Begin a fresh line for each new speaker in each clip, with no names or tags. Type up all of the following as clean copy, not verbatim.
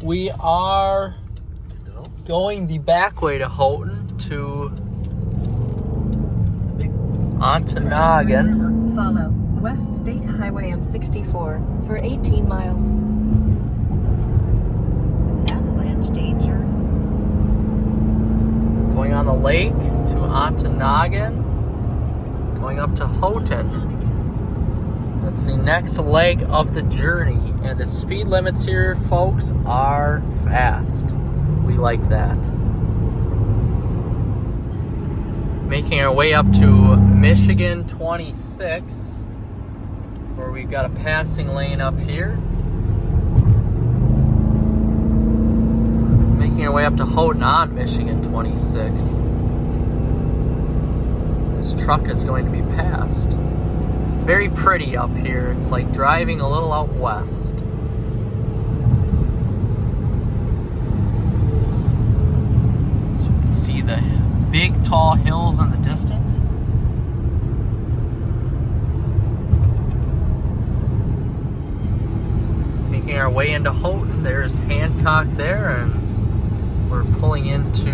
We are going the back way to Houghton to Ontonagon.
Follow West State Highway M64 for 18 miles.
Avalanche danger.
Going on the lake to Ontonagon. Going up to Houghton. That's the next leg of the journey. And the speed limits here, folks, are fast. We like that. Making our way up to Michigan 26, where we've got a passing lane up here. Making our way up to Houghton on Michigan 26. This truck is going to be passed. Very pretty up here. It's like driving a little out west. So you can see the big tall hills in the distance. Making our way into Houghton. There's Hancock there, and we're pulling into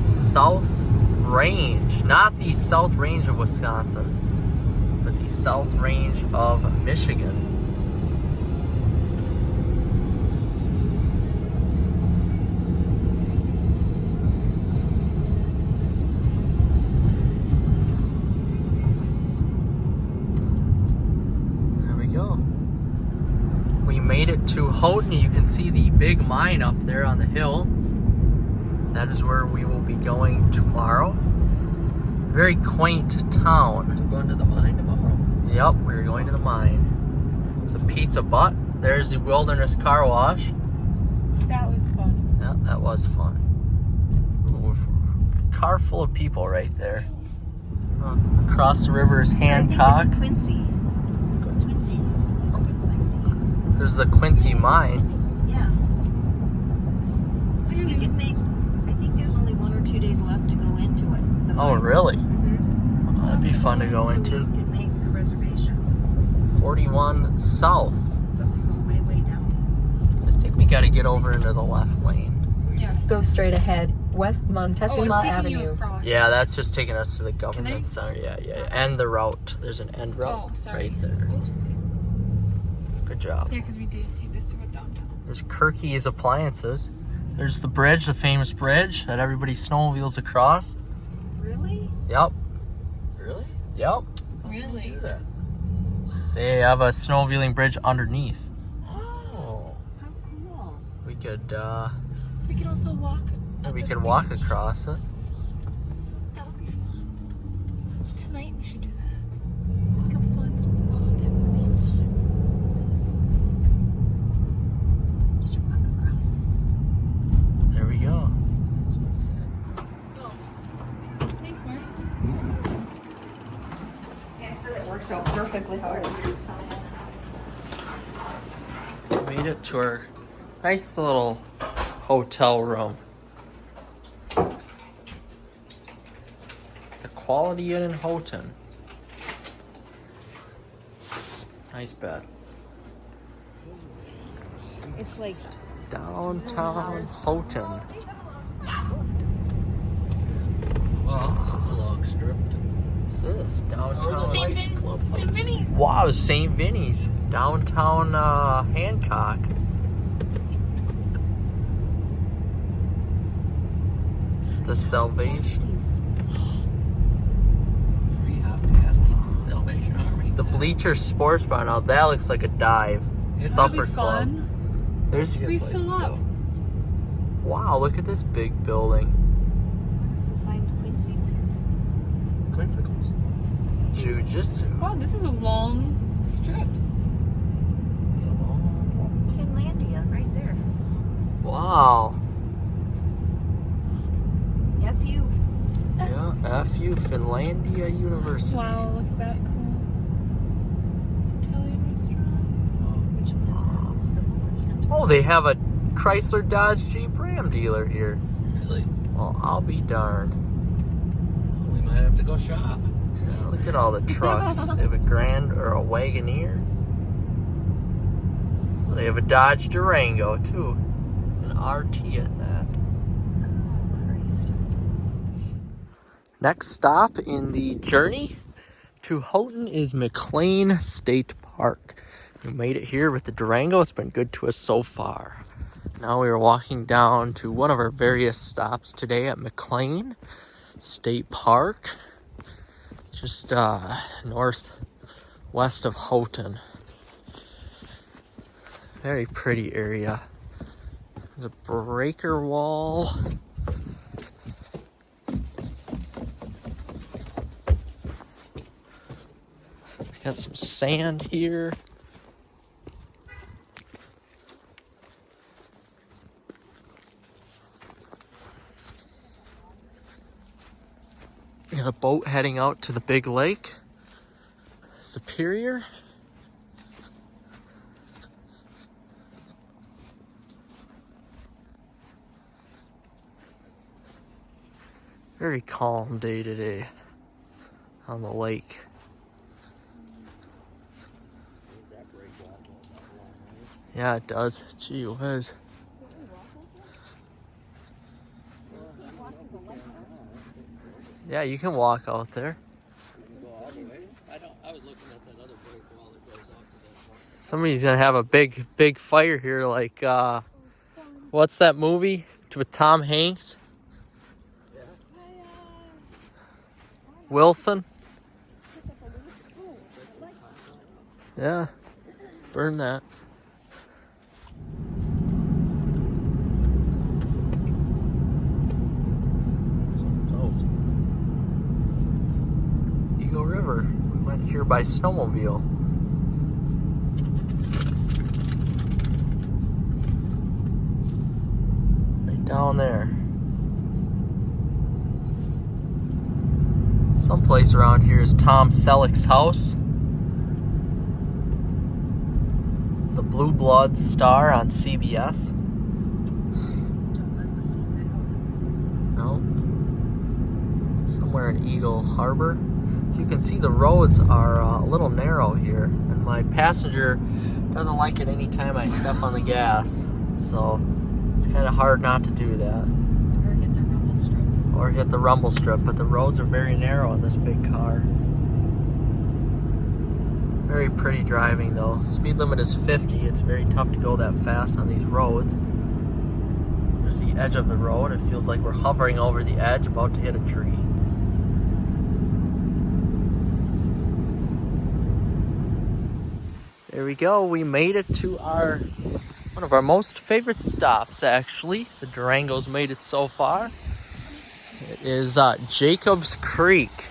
South Range, not the South Range of Wisconsin, but the South Range of Michigan. There we go. We made it to Houghton. You can see the big mine up there on the hill. That is where we will be going tomorrow. Very quaint town.
We're going to the mine tomorrow.
Yep, we're going to the mine. It's a Pizza Butt. There's the Wilderness Car Wash.
That was fun.
Yeah, that was fun. Ooh, car full of people right there. Across the river is Hancock.
So I think it's Quincy. Quincy's is a good place to eat.
There's the Quincy Mine.
Yeah. You could make, I think there's only 1 or 2 days left to go into it.
Oh, really?
Mm-hmm.
Well, that'd be fun to go
So
into.
you could make a reservation.
41 South.
But we go way, way down.
I think we got to get over into the left lane.
Yes.
Go straight ahead, West Montezuma
it's taking you
Avenue.
across.
Yeah, that's just taking us to the
Can I
government center. Yeah.
stop?
End the route. There's an end route
Oh, sorry.
right there.
Oops.
Good job.
Yeah, because we did take this to go downtown.
There's Kirky's Appliances. There's the bridge, the famous bridge that everybody snowmobiles across.
Really?
Yep.
Really?
Yep.
Really?
Do that.
They have a snowmobiling bridge underneath.
Oh.
How cool.
We could
We could also walk. up
we
the
could walk
beach.
across it.
That would be fun. Tonight we should do that. Like a fun spot. That would be fun.
Did you walk across?
There we go.
That's what he said.
Oh. Thanks, Mark.
Yeah, so that works out perfectly how everybody's coming in.
Made it to our nice little hotel room. The Quality Inn in Houghton. Nice bed.
It's like
Downtown Houghton.
Well, this is a long strip.
What's this? Downtown.
St. Vinny's.
Wow, St. Vinny's. Downtown Hancock. The Salvation.
Free hot pasties. Salvation Army.
The Bleacher Sports Bar. Now that looks like a dive. Supper club.
Fun.
There's.
We fill up.
Wow, look at this big building.
find Quincy's.
Quinsicles.
Jiu-Jitsu.
Wow, this is a long strip.
Finlandia, right there.
Wow.
FU.
Yeah, FU Finlandia University.
Wow, look at that cool. It's an Italian restaurant.
Which one is that? It's the Motor Center.
Oh, they have a Chrysler Dodge Jeep Ram dealer here.
Really?
Well, I'll be darned.
We might have to go shop.
Yeah, look at all the trucks. They have a Grand or a Wagoneer. They They have a Dodge Durango too, an RT at that. Next stop in the journey to Houghton is McLean State Park. We made it here with the Durango. It's been good to us so far. Now we are walking down to one of our various stops today at McLean State Park, just northwest of Houghton. Very pretty area. There's a breaker wall. Got some sand here. Got a boat heading out to the big lake, Superior. Very calm day today on the lake. Yeah, it does. Gee whiz. Yeah, you can walk out there.
I was looking at that other break wall that goes out to that.
Somebody's gonna have a big fire here, like what's that movie with Tom Hanks? Wilson? Yeah, burn that. Eagle River. We went here by snowmobile. Right down there. Someplace around here is Tom Selleck's house. The Blue Blood star on CBS. No. Somewhere in Eagle Harbor. So you can see the roads are a little narrow here. And my passenger doesn't like it anytime I step on the gas. So it's kind of hard not to do that. Or hit the rumble strip, but the roads are very narrow in this big car. Very pretty driving though. Speed limit is 50. It's very tough to go that fast on these roads. There's the edge of the road. It feels like we're hovering over the edge, about to hit a tree. There we go. We made it to one of our most favorite stops actually. The Durango's made it so far. It is Jacobs Creek.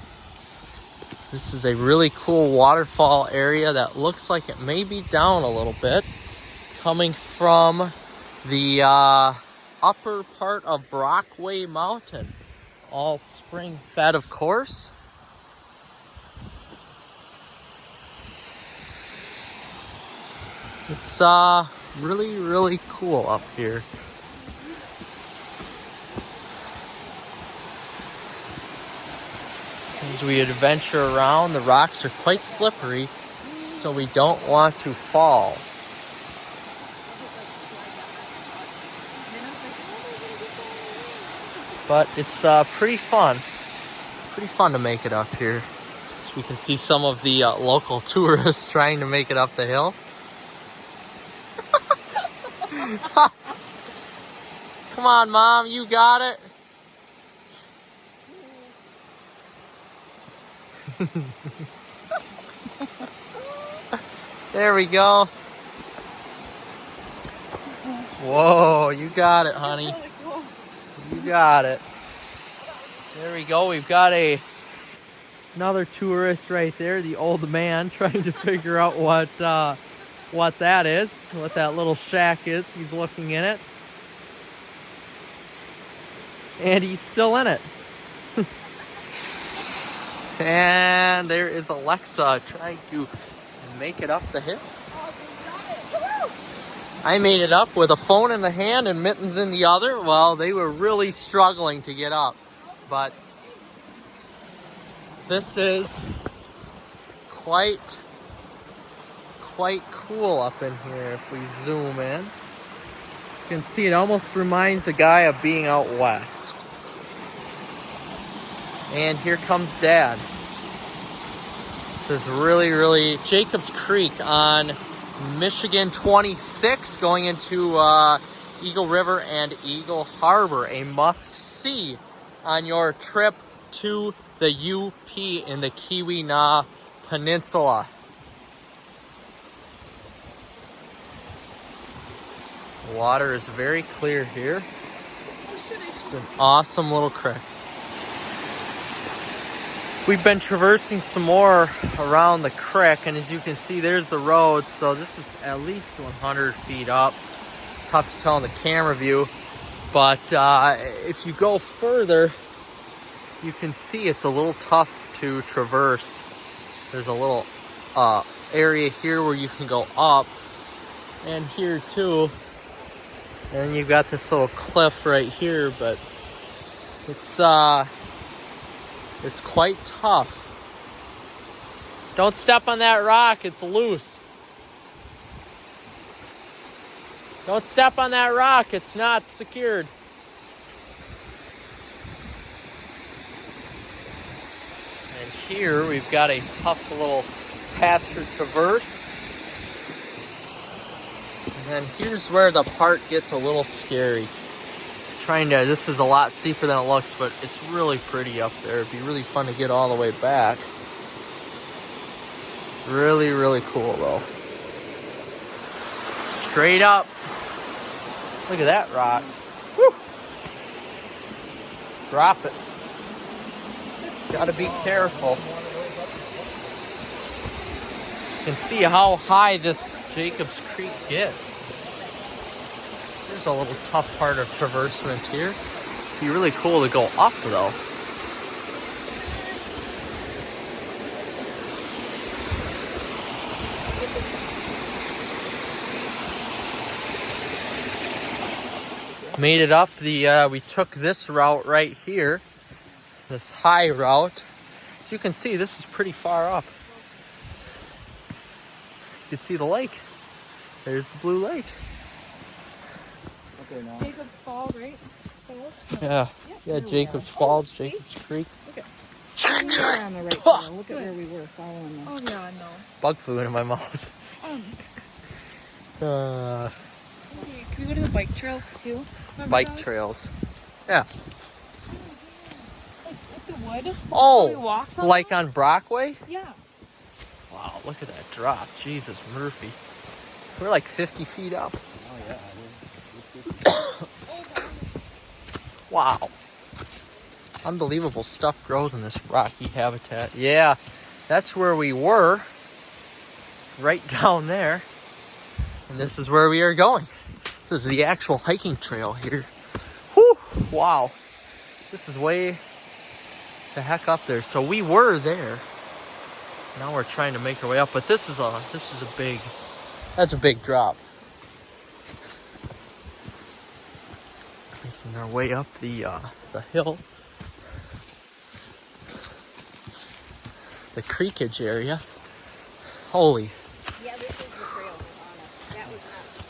This is a really cool waterfall area that looks like it may be down a little bit, coming from the upper part of Brockway Mountain. All spring fed, of course. It's really, really cool up here. As we adventure around, the rocks are quite slippery, so we don't want to fall. But it's pretty fun to make it up here. So we can see some of the local tourists trying to make it up the hill. Come on, Mom, you got it. There we go. Whoa, you got it, honey. You got it. There we go. We've got another tourist right there, the old man, trying to figure out what that is, what that little shack is. He's looking in it. And he's still in it. And there is Alexa trying to make it up the hill. I made it up with a phone in the hand and mittens in the other. Well, they were really struggling to get up. But this is quite quite cool up in here if we zoom in. You can see it almost reminds the guy of being out west. And here comes Dad. This is really Jacobs Creek on Michigan 26 going into Eagle River and Eagle Harbor. A must-see on your trip to the UP in the Keweenaw Peninsula. The water is very clear here. It's an awesome little creek. We've been traversing some more around the creek, and as you can see, there's the road. So this is at least 100 feet up. Tough to tell in the camera view, but if you go further, you can see it's a little tough to traverse. There's a little area here where you can go up, and here too. And you've got this little cliff right here, but it's quite tough. Don't step on that rock, it's loose. Don't step on that rock, it's not secured. And here we've got a tough little patch to traverse. And then here's where the part gets a little scary. This is a lot steeper than it looks, but it's really pretty up there. It'd be really fun to get all the way back. Really cool though. Straight up. Look at that rock. Woo! Drop it. Gotta be careful. You can see how high this Jacobs Creek gets. There's a little tough part of traversement here. It'd be really cool to go up though. Made it up. We took this route right here, this high route. As you can see, this is pretty far up. You can see the lake. There's the Blue Lake.
Jacobs Falls, right? Falls?
Yeah, Jacobs Falls, Jacobs Creek.
We are on the right trail. Look at where we were following them.
Oh, yeah, no.
Bug flew into my mouth.
Okay, can we go to the bike trails too? Remember
Bike
those?
trails. Yeah.
Like the wood? We
Oh,
walked on
like
those?
on Brockway?
Yeah.
Wow, look at that drop. Jesus, Murphy. We're like 50 feet up. Wow. Unbelievable stuff grows in this rocky habitat. Yeah, that's where we were. Right down there. And this is where we are going. This is the actual hiking trail here. Whew, wow. This is way the heck up there. So we were there. Now we're trying to make our way up, but this is a big, that's a big drop. Making our way up the hill. The creekage area. Holy.
Yeah, this is the trail we're on it. That was not the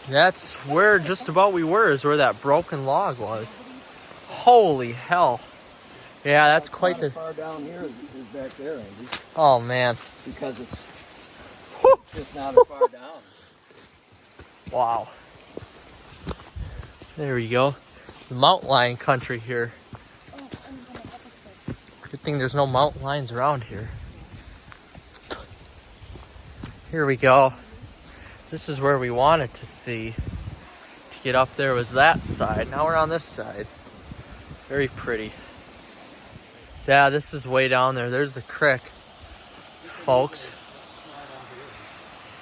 trail.
That's where just about we were, is where that broken log was. Holy hell. Yeah, that's quite the...
far down here is back there, Andy.
Oh, man.
Because it's just not as far down.
Wow. There we go. The mountain lion country here. Good thing there's no mountain lions around here. Here we go. This is where we wanted to see. To get up there was that side. Now we're on this side. Very pretty. Yeah, this is way down there. There's the creek, folks.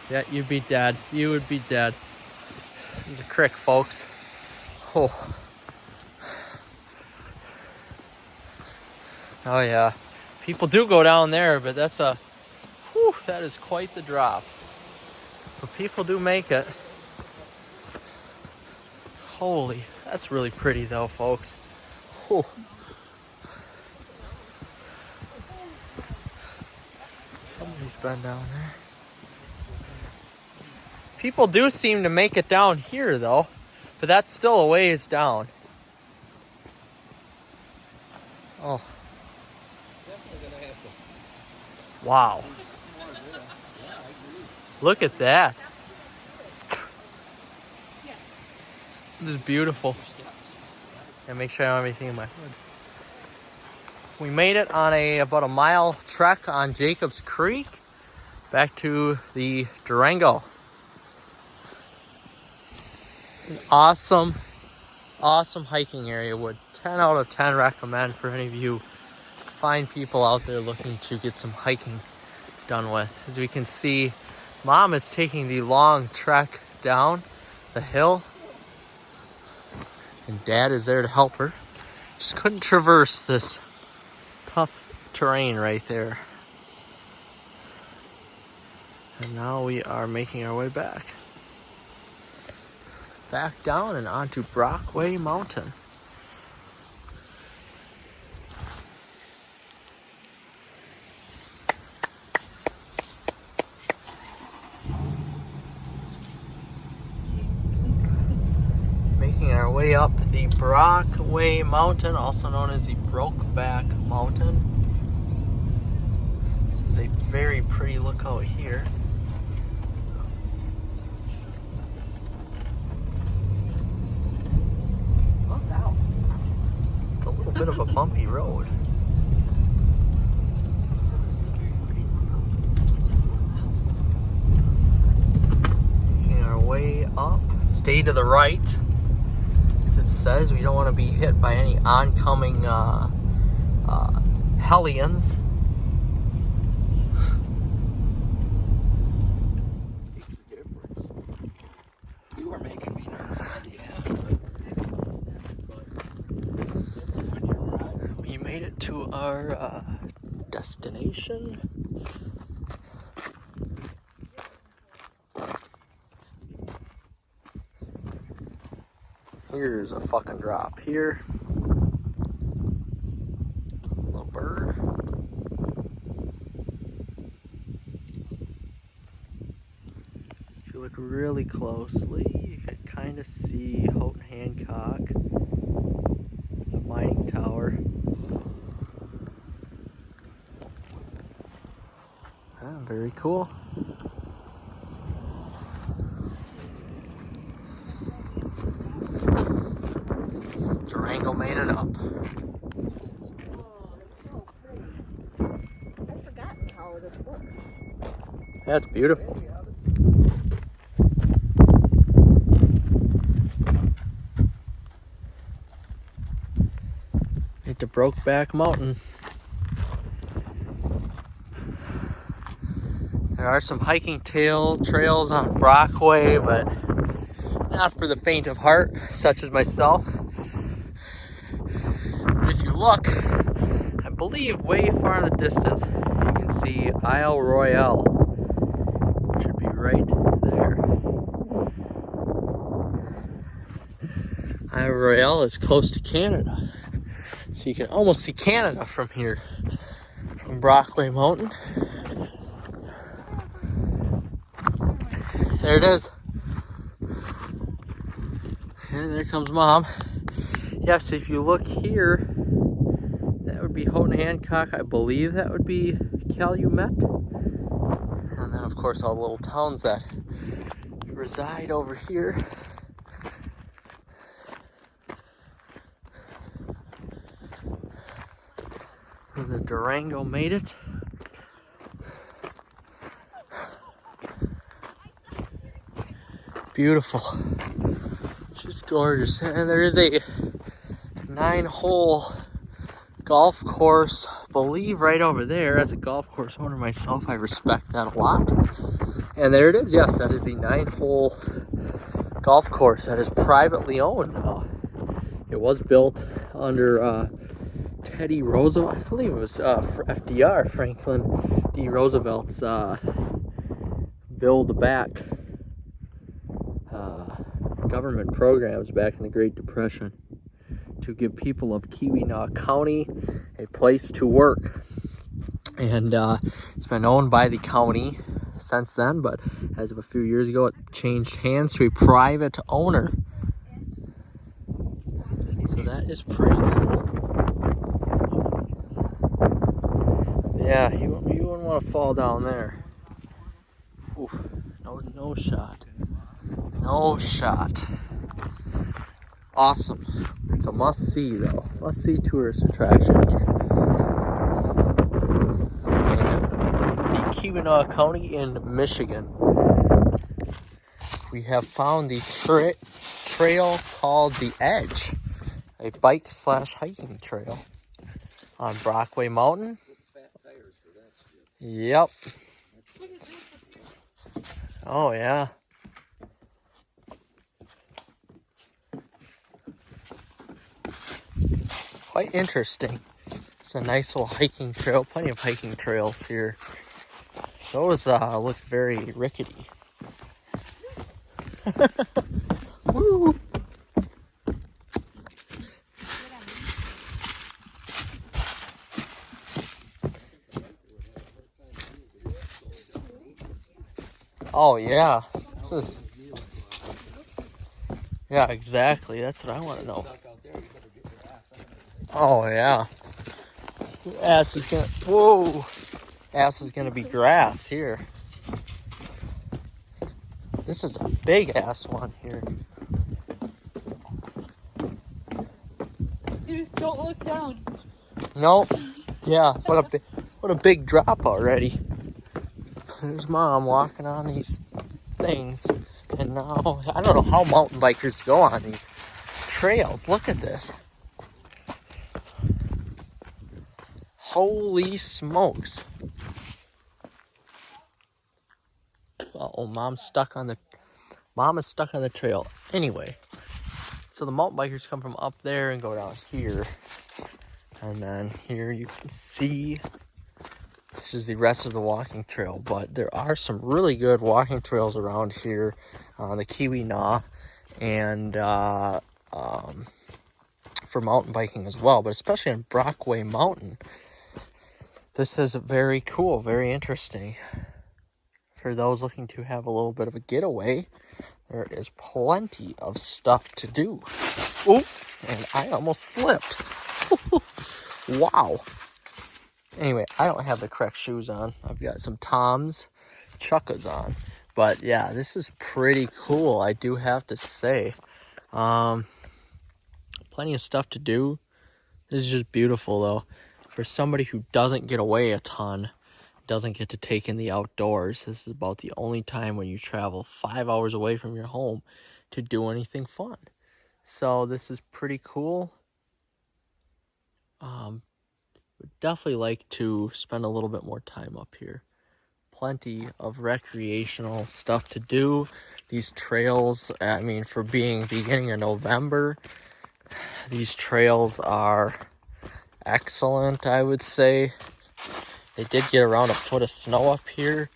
Yeah, you'd be dead. You would be dead. There's a creek, folks. Oh. Oh yeah. People do go down there, but that's that is quite the drop. But people do make it. Holy, that's really pretty though, folks. Oh. Somebody's been down there. People do seem to make it down here though, but that's still a ways down. Oh.
Definitely gonna have to.
Wow. Look at that. This is beautiful. And make sure I don't have anything in my hood. We made it on about a mile trek on Jacobs Creek back to the Durango. An awesome hiking area. Would 10 out of 10 recommend for any of you fine people out there looking to get some hiking done with. As we can see, Mom is taking the long trek down the hill, and Dad is there to help her. Just couldn't traverse this tough terrain right there. And now we are making our way back down and onto Brockway Mountain. Making our way up the Brockway Mountain, also known as the Brokeback Mountain. This is a very pretty lookout here. It's a little bit of a bumpy road. Making our way up. Stay to the right. As it says, we don't want to be hit by any oncoming hellions.
Makes a difference. You were making me nervous.
We made it to our destination. Here's a fucking drop here. Little bird. If you look really closely, you can kind of see Houghton Hancock, the mining tower. Very cool. Durango made it up.
Oh, it's so pretty. I've forgotten how this looks.
That's beautiful. Hit the Brokeback Mountain. There are some hiking trails on Brockway, but not for the faint of heart, such as myself. But if you look, I believe way far in the distance, you can see Isle Royale, which should be right there. Isle Royale is close to Canada, so you can almost see Canada from here, from Brockway Mountain. There it is. And there comes Mom. Yes, if you look here, that would be Houghton Hancock. I believe that would be Calumet. And then, of course, all the little towns that reside over here. The Durango made it. Beautiful. Just gorgeous. And there is a 9-hole golf course, I believe right over there. As a golf course owner myself, I respect that a lot. And there it is. Yes, that is the 9-hole golf course that is privately owned now. It was built under Teddy Roosevelt. I believe it was FDR, Franklin D. Roosevelt's build back government programs back in the Great Depression to give people of Keweenaw County a place to work. And it's been owned by the county since then, but As of a few years ago, it changed hands to a private owner. So that is pretty cool. Yeah, you wouldn't want to fall down there. Oof, no shot. No shot. Awesome. It's a must-see, though. Must-see tourist attraction here. In the Keweenaw County in Michigan. We have found the trail called The Edge, a bike/hiking trail on Brockway Mountain. Yep. Oh, yeah. Quite interesting. It's a nice little hiking trail. Plenty of hiking trails here. Those look very rickety. Woo! Oh yeah, this is. Yeah, exactly. That's what I want to know. Oh yeah. Your ass is gonna. Whoa! Ass is gonna be grass here. This is a big ass one here.
You just don't look down.
Nope. Yeah. What a big drop already. There's Mom walking on these things, and now I don't know how mountain bikers go on these trails. Look at this. Holy smokes. Oh, Mom is stuck on the trail. Anyway, so the mountain bikers come from up there and go down here. And then here you can see this is the rest of the walking trail. But there are some really good walking trails around here on the Keweenaw and for mountain biking as well. But especially on Brockway Mountain. This is very cool, very interesting. For those looking to have a little bit of a getaway, there is plenty of stuff to do. Oop, and I almost slipped. Wow. Anyway, I don't have the correct shoes on. I've got some Tom's Chukkas on. But yeah, this is pretty cool, I do have to say. Plenty of stuff to do. This is just beautiful, though. For somebody who doesn't get away a ton, doesn't get to take in the outdoors, this is about the only time when you travel 5 hours away from your home to do anything fun. So this is pretty cool. Would definitely like to spend a little bit more time up here. Plenty of recreational stuff to do. These trails, I mean, for being beginning of November, these trails are excellent, I would say. They did get around a foot of snow up here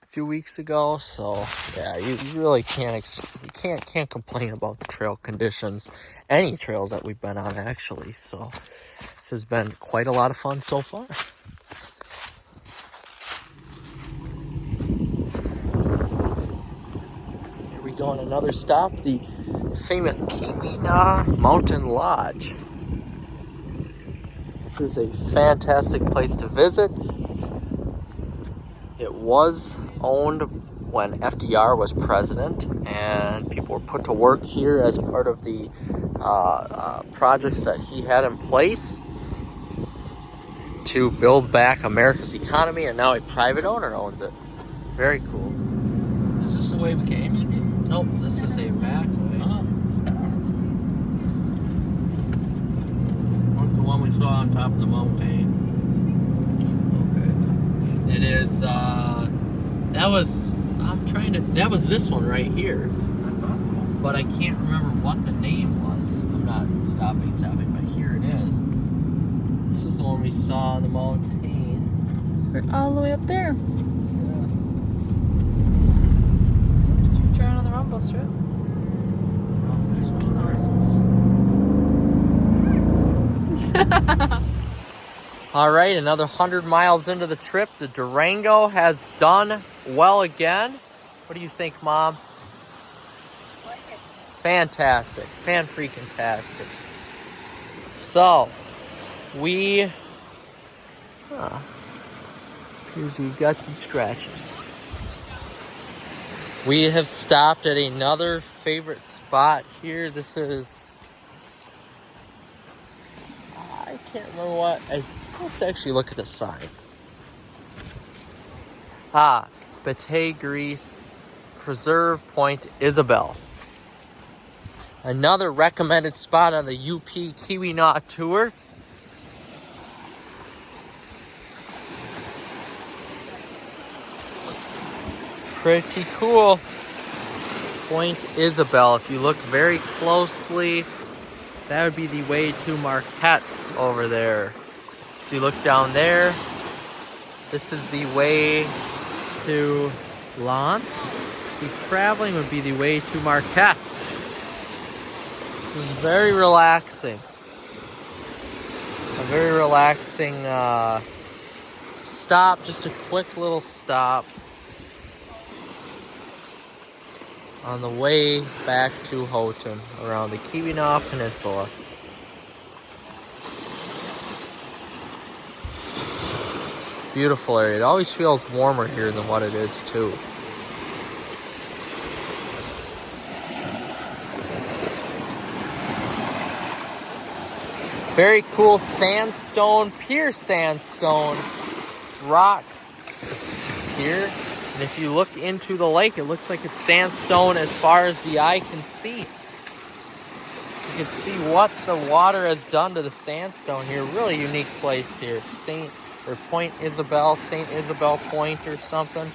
a few weeks ago, so yeah, you really can't complain about the trail conditions. Any trails that we've been on, actually. So this has been quite a lot of fun so far. Here we go on another stop, the famous Keweenaw Mountain Lodge. This is a fantastic place to visit. It was owned when FDR was president, and people were put to work here as part of the projects that he had in place to build back America's economy, and now a private owner owns it. Very cool.
Is this the way we came in?
Nope, this is a back way.
What's the one we saw on top of the mountain?
Okay. It is, that was this one right here. But I can't remember what the name was. I'm not stopping, but here it is. This is the one we saw on the mountain.
We're all the way up there.
Yeah.
Oops, we're trying on the wrong bus route.
Oh, there's one of the horses. All right, another 100 miles into the trip. The Durango has done well again. What do you think, Mom? Fantastic. Fan-freaking-tastic. So, we... here's you got some scratches. We have stopped at another favorite spot here. This is... I can't remember what... let's actually look at the sign. Bataille Grease Preserve Point Isabelle. Another recommended spot on the UP Keweenaw tour. Pretty cool. Point Isabelle. If you look very closely, that would be the way to Marquette over there. If you look down there, this is the way to Lon. The traveling would be the way to Marquette. This is very relaxing. A very relaxing stop, just a quick little stop on the way back to Houghton around the Keweenaw Peninsula. Beautiful area. It always feels warmer here than what it is too. Very cool sandstone, pure sandstone rock here. And if you look into the lake, it looks like it's sandstone as far as the eye can see. You can see what the water has done to the sandstone here. Really unique place here. Point Isabelle, St. Isabelle Point or something.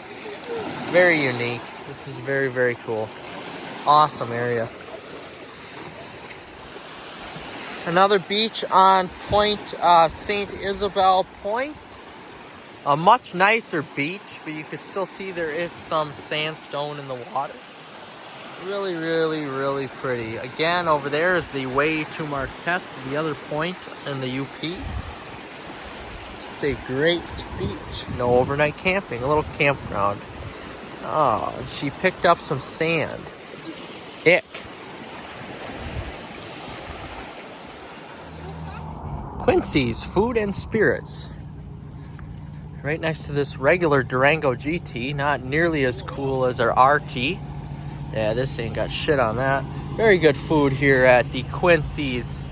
Very unique. This is very, very cool. Awesome area. Another beach on Point St. Isabelle Point. A much nicer beach, but you can still see there is some sandstone in the water. Really, really, really pretty. Again, over there is the way to Marquette, the other point in the UP. Just a great beach. No overnight camping, a little campground. Oh, she picked up some sand. Ick. Quincy's Food and Spirits. Right next to this regular Durango GT. Not nearly as cool as our RT. Yeah, this ain't got shit on that. Very good food here at the Quincy's.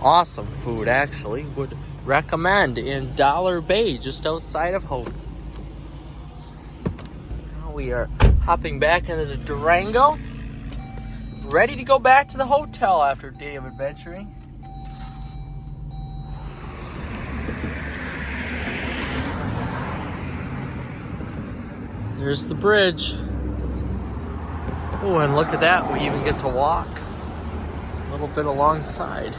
Awesome food, actually. Would recommend in Dollar Bay, just outside of Houghton. Now we are hopping back into the Durango. Ready to go back to the hotel after a day of adventuring. There's the bridge. Oh, and look at that. We even get to walk a little bit alongside.